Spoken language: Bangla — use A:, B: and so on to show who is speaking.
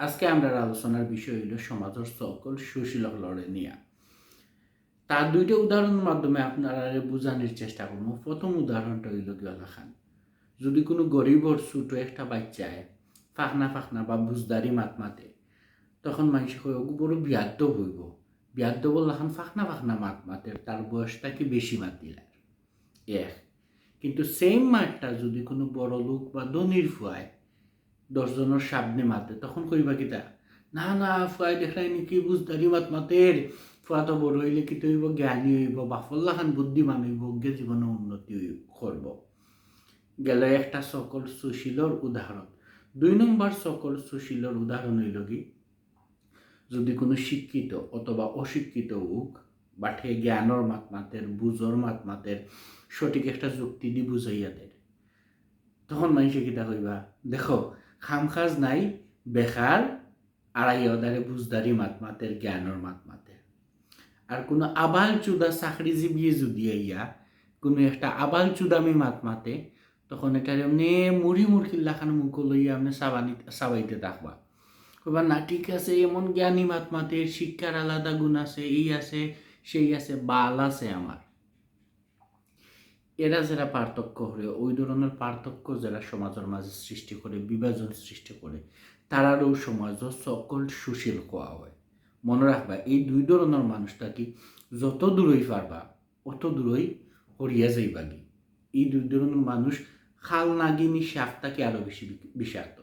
A: আজকে আমরা আলোচনার বিষয় হইল সমাজের সকল সুশীল হলরে নিয়া তার দুইটা উদাহরণের মাধ্যমে আপনারা বোঝানোর চেষ্টা করবো। প্রথম উদাহরণটা হইল গিয়া খান, যদি কোনো গরিবর ছোট একটা বাচ্চায় ফাঁকনা ফাঁকনা বা বুঝদারি মাত মাতে, তখন মানুষ কয় বড় বিয়াদ্দ হইব। বিয়াদ্দ বললাখান ফাঁকনা ফাঁকনা মাত মাতে, তার বয়সটা কি বেশি মাত দিলার এক। কিন্তু সেম মাঠটা যদি কোনো বড় লোক বা ধনির ফুয়ায় 10 জনের সামনে মাতে, তখন কইবা কিতা, না না ফুয়াই দেখাই নাকি বুঝদারি মাত মাতের, ফুয়া তো বড় হইলে কি হইব, জ্ঞানী হইব, বাফল্লাখান বুদ্ধিমান হইব, গে জীবনে উন্নতি করব। গেল একটা সকল সুশীলর উদাহরণ। 2 নম্বর সকল সুশীলর উদাহরণ হইল কি, যদি কোনো শিক্ষিত অথবা অশিক্ষিত হোক, বাঠে জ্ঞানর মাত মাতের, বুঝর মাত মাতের সঠিক একটা যুক্তি দি বুঝাইয়া দেয়, তখন মানুষে কিতা কইবা, দেখো খামখাজ নাই, বেকার আড়াই অদারে বুঝদারি মাত মাতের, জ্ঞানর মাত মাতের। আর কোনো আবাল চুদা চাকরিজীবী যদি আইয়া কোনো একটা আবাল চুদামি মাত মাতে, তখন এটার এমনি মুড়ি মুরকিল্লাখান মুখ লইয়া আপনি চাবাইতে থাকবা। কইবা না ঠিক আছে, এমন জ্ঞানী মাত মাতে, শিক্ষার আলাদা গুণ আছে, এই আছে সেই আছে, বাল আছে আমার। এরা যারা পার্থক্য করে, ওই ধরনের পার্থক্য যারা সমাজের মাঝে সৃষ্টি করে, বিভাজন সৃষ্টি করে, তারারও সমাজও সকল সুশীল কোয়া হয়। মনে রাখবা, এই 2 ধরনের মানুষটা কি যত দূরই পারবা অত দূরই হরিয়া যাইবাগি। এই 2 ধরনের মানুষ খাল নাগিনী সাপটাকে আরো বেশি বিষাক্ত।